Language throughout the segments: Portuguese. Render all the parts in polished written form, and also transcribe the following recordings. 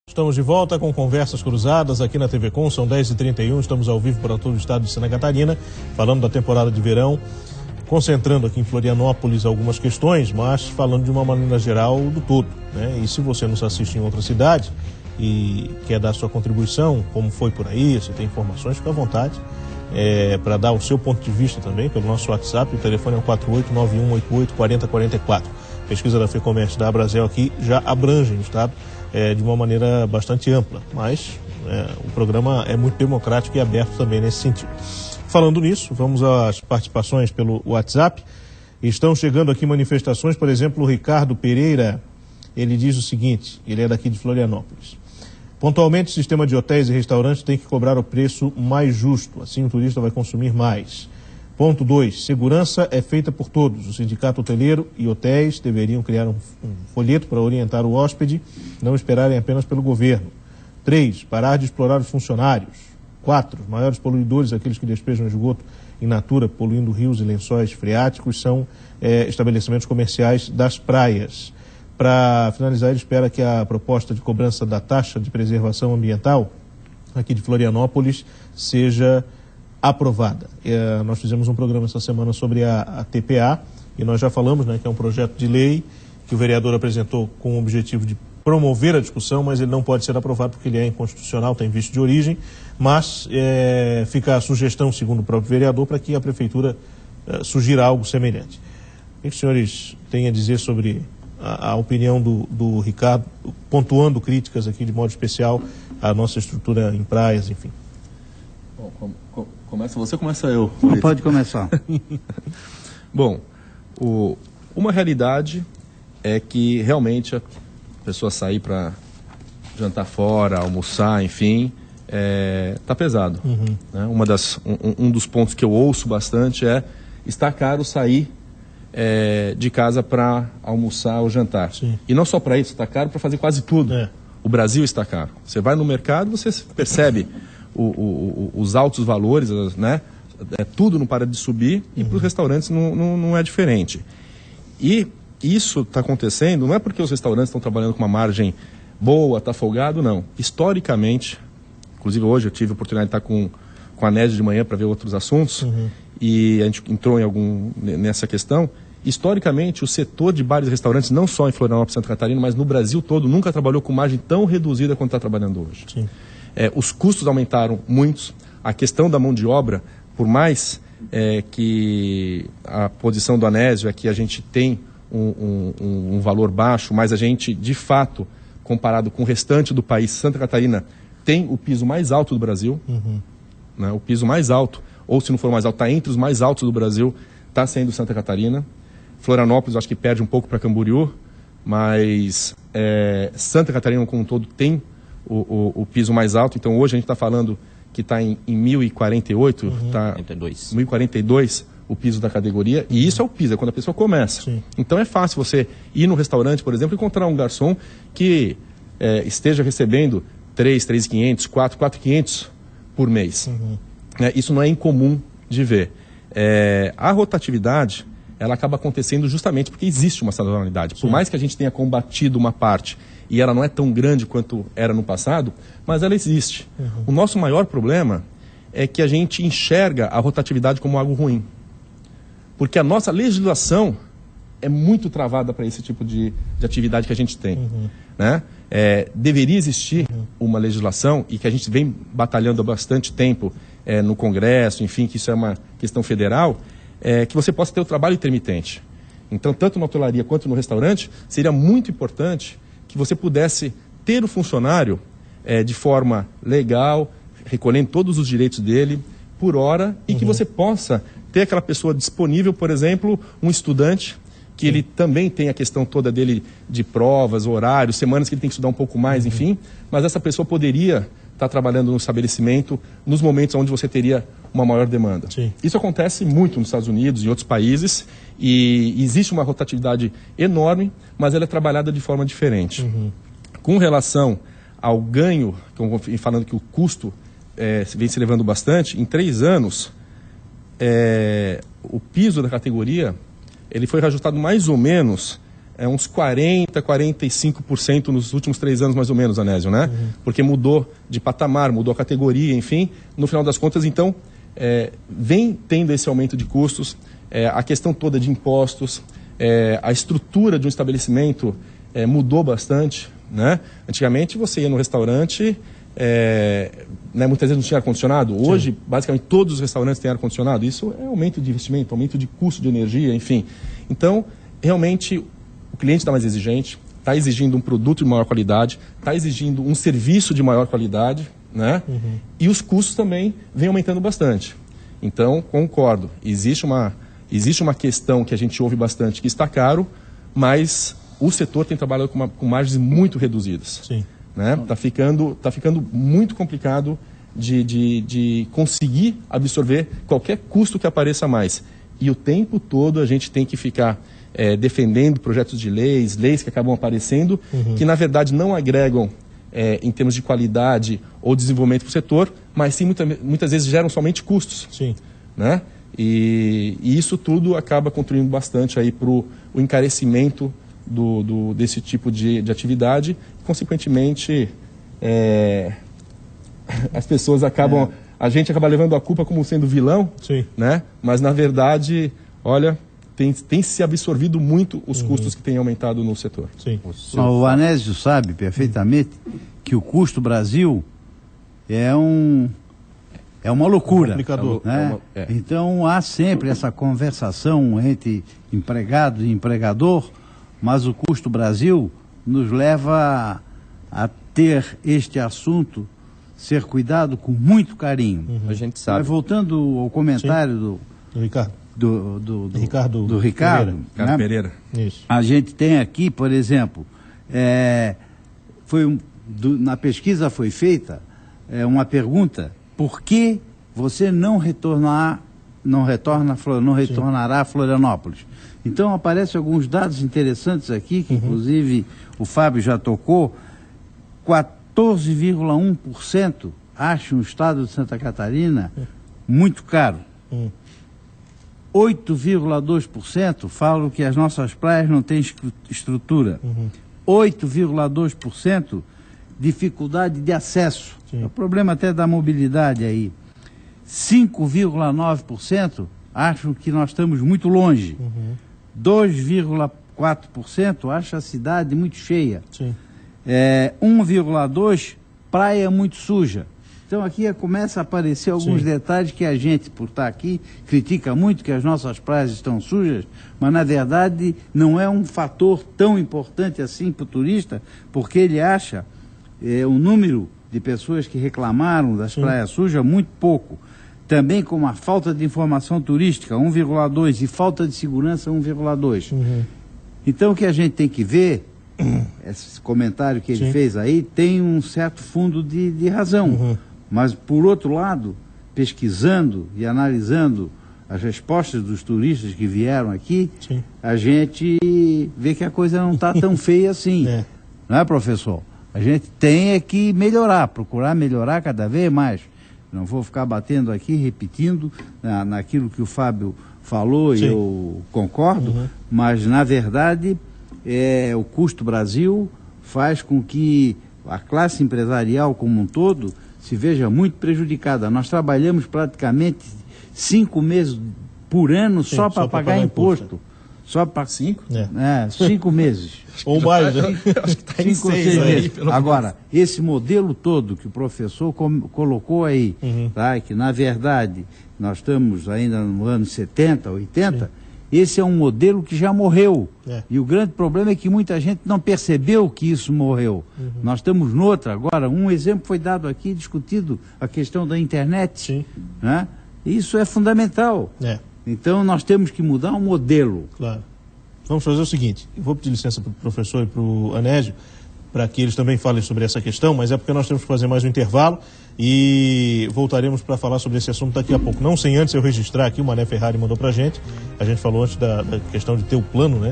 Estamos de volta com Conversas Cruzadas aqui na TV Com, são 10h31, estamos ao vivo para todo o estado de Santa Catarina, falando da temporada de verão, concentrando aqui em Florianópolis algumas questões, mas falando de uma maneira geral do todo, né? E se você nos assiste em outra cidade e quer dar sua contribuição, como foi por aí, se tem informações, fica à vontade, para dar o seu ponto de vista também, pelo nosso WhatsApp, o telefone é o 4891884044. Pesquisa da FEComércio da Abrazel aqui já abrange o estado de uma maneira bastante ampla, mas o programa é muito democrático e aberto também nesse sentido. Falando nisso, vamos às participações pelo WhatsApp. Estão chegando aqui manifestações, por exemplo, o Ricardo Pereira, ele diz o seguinte, ele é daqui de Florianópolis. Pontualmente, o sistema de hotéis e restaurantes tem que cobrar o preço mais justo, assim o turista vai consumir mais. Ponto 2, segurança é feita por todos. O sindicato hoteleiro e hotéis deveriam criar um folheto para orientar o hóspede, não esperarem apenas pelo governo. 3, parar de explorar os funcionários. 4, os maiores poluidores, aqueles que despejam esgoto in natura, poluindo rios e lençóis freáticos, são estabelecimentos comerciais das praias. Para finalizar, ele espera que a proposta de cobrança da taxa de preservação ambiental aqui de Florianópolis seja aprovada. Nós fizemos um programa essa semana sobre a TPA e nós já falamos, né, que é um projeto de lei que o vereador apresentou com o objetivo de promover a discussão, mas ele não pode ser aprovado porque ele é inconstitucional, tem vício de origem, mas fica a sugestão, segundo o próprio vereador, para que a prefeitura sugira algo semelhante. O que os senhores têm a dizer sobre a opinião do Ricardo, pontuando críticas aqui de modo especial à nossa estrutura em praias, enfim? Bom, começa você ou começa eu? Não, pode começar. Bom, uma realidade é que realmente a pessoa sair para jantar fora, almoçar, enfim, tá pesado. Uhum. Né? Um dos pontos que eu ouço bastante é: está caro sair de casa para almoçar ou jantar. Sim. E não só para isso, está caro para fazer quase tudo. O Brasil está caro. Você vai no mercado, você percebe os altos valores, né? Tudo não para de subir, e para os restaurantes não é diferente. E isso está acontecendo, não é porque os restaurantes estão trabalhando com uma margem boa, está folgado, não. Historicamente, inclusive hoje eu tive a oportunidade de estar com a Nésia de manhã para ver outros assuntos, e a gente entrou nessa questão. Historicamente, o setor de bares e restaurantes, não só em Florianópolis e Santa Catarina, mas no Brasil todo, nunca trabalhou com margem tão reduzida quanto está trabalhando hoje. Sim. Os custos aumentaram muito, a questão da mão de obra, por mais que a posição do Anésio é que a gente tem um valor baixo, mas a gente, de fato, comparado com o restante do país, Santa Catarina tem o piso mais alto do Brasil, né? O piso mais alto, ou se não for mais alto, está entre os mais altos do Brasil, está sendo Santa Catarina. Florianópolis, acho que perde um pouco para Camboriú, mas Santa Catarina como um todo tem o piso mais alto. Então hoje a gente está falando que está em 1048, tá 1042 o piso da categoria, e isso é o piso, é quando a pessoa começa. Sim. Então é fácil você ir no restaurante, por exemplo, e encontrar um garçom que esteja recebendo 3.500, 4.500 por mês. Isso não é incomum de ver. A rotatividade, ela acaba acontecendo justamente porque existe uma sazonalidade. Por mais que a gente tenha combatido uma parte e ela não é tão grande quanto era no passado, mas ela existe. O nosso maior problema é que a gente enxerga a rotatividade como algo ruim. Porque a nossa legislação é muito travada para esse tipo de atividade que a gente tem. Né? Deveria existir uma legislação, e que a gente vem batalhando há bastante tempo no Congresso, enfim, que isso é uma questão federal, que você possa ter o trabalho intermitente. Então, tanto na hotelaria quanto no restaurante, seria muito importante que você pudesse ter o funcionário de forma legal, recolhendo todos os direitos dele por hora, e que você possa ter aquela pessoa disponível, por exemplo, um estudante, que ele também tem a questão toda dele de provas, horários, semanas que ele tem que estudar um pouco mais, enfim, mas essa pessoa poderia estar trabalhando no estabelecimento nos momentos onde você teria uma maior demanda. Sim. Isso acontece muito nos Estados Unidos e em outros países, e existe uma rotatividade enorme, mas ela é trabalhada de forma diferente. Com relação ao ganho, falando que o custo vem se elevando bastante, em 3 anos, o piso da categoria ele foi reajustado mais ou menos uns 40%, 45% nos últimos 3 anos, mais ou menos, Anésio, né? Porque mudou de patamar, mudou a categoria, enfim. No final das contas, então, vem tendo esse aumento de custos, a questão toda de impostos, a estrutura de um estabelecimento mudou bastante, né? Antigamente, você ia no restaurante, né, muitas vezes não tinha ar-condicionado. Hoje, basicamente, todos os restaurantes têm ar-condicionado. Isso é aumento de investimento, aumento de custo de energia, enfim. Então, realmente, o cliente está mais exigente, está exigindo um produto de maior qualidade, está exigindo um serviço de maior qualidade, né? E os custos também vêm aumentando bastante. Então, concordo, existe uma questão que a gente ouve bastante, que está caro, mas o setor tem trabalhado com margens muito reduzidas. Sim. Né? Tá ficando muito complicado de conseguir absorver qualquer custo que apareça a mais. E o tempo todo a gente tem que ficar defendendo projetos de leis que acabam aparecendo, que na verdade não agregam em termos de qualidade ou desenvolvimento para o setor, mas sim muitas vezes geram somente custos. Sim. Né? E isso tudo acaba contribuindo bastante aí para o encarecimento desse tipo de atividade. Consequentemente, as pessoas acabam... A gente acaba levando a culpa como sendo vilão, Sim. Né? Mas na verdade, olha, tem se absorvido muito os custos que têm aumentado no setor. Sim. O Anésio sabe perfeitamente que o custo Brasil é uma loucura. Complicador. Né? Então há sempre essa conversação entre empregado e empregador, mas o custo Brasil nos leva a ter este assunto ser cuidado com muito carinho. A gente sabe. Mas voltando ao comentário do Ricardo. do Ricardo Ricardo, Ricardo Pereira. Isso. a gente tem aqui, por exemplo, na pesquisa foi feita uma pergunta: por que você não retornará a Florianópolis? Então aparecem alguns dados interessantes aqui, que inclusive o Fábio já tocou. 14,1% acham o estado de Santa Catarina muito caro. 8,2% falam que as nossas praias não têm estrutura. 8,2% dificuldade de acesso. É o problema até da mobilidade aí. 5,9% acham que nós estamos muito longe. 2,4% acham a cidade muito cheia. Sim. 1,2% praia muito suja. Então aqui começa a aparecer alguns detalhes que a gente, por estar aqui, critica muito que as nossas praias estão sujas, mas na verdade não é um fator tão importante assim para o turista, porque ele acha o número de pessoas que reclamaram das praias sujas muito pouco. Também como a falta de informação turística, 1,2%, e falta de segurança, 1,2%. Então o que a gente tem que ver, esse comentário que ele fez aí, tem um certo fundo de razão. Mas, por outro lado, pesquisando e analisando as respostas dos turistas que vieram aqui, a gente vê que a coisa não está tão feia assim. Não é, professor? A gente tem que melhorar, procurar melhorar cada vez mais. Não vou ficar batendo aqui, repetindo naquilo que o Fábio falou, e eu concordo, mas, na verdade, o custo Brasil faz com que a classe empresarial como um todo se veja muito prejudicada. Nós trabalhamos praticamente 5 meses por ano só para pagar imposto. Só para 5 meses. Ou mais, né? Acho que está em 5 ou 6 6 aí. meses. Agora, esse modelo todo que o professor colocou aí, tá? Que na verdade nós estamos ainda no ano 70, 80, esse é um modelo que já morreu. E o grande problema é que muita gente não percebeu que isso morreu. Nós estamos noutra agora. Um exemplo foi dado aqui, discutido, a questão da internet. Né? Isso é fundamental. Então nós temos que mudar o modelo. Claro. Vamos fazer o seguinte, eu vou pedir licença para o professor e para o Anésio, para que eles também falem sobre essa questão, mas é porque nós temos que fazer mais um intervalo e voltaremos para falar sobre esse assunto daqui a pouco. Não sem antes eu registrar aqui, o Mané Ferrari mandou para a gente falou antes da questão de ter o plano, né?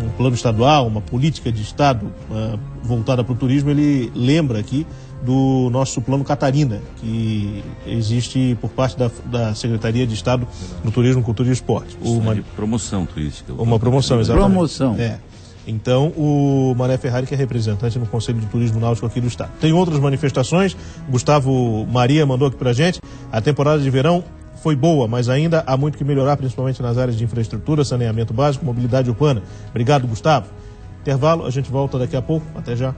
Um plano estadual, uma política de Estado voltada para o turismo, ele lembra aqui do nosso Plano Catarina, que existe por parte da Secretaria de Estado do Turismo, Cultura e Esporte. De promoção turística. Uma promoção, exatamente. Promoção. Então, o Mané Ferrari, que é representante no Conselho de Turismo Náutico aqui do Estado. Tem outras manifestações, Gustavo Maria mandou aqui pra gente, a temporada de verão foi boa, mas ainda há muito que melhorar, principalmente nas áreas de infraestrutura, saneamento básico, mobilidade urbana. Obrigado, Gustavo. Intervalo, a gente volta daqui a pouco. Até já.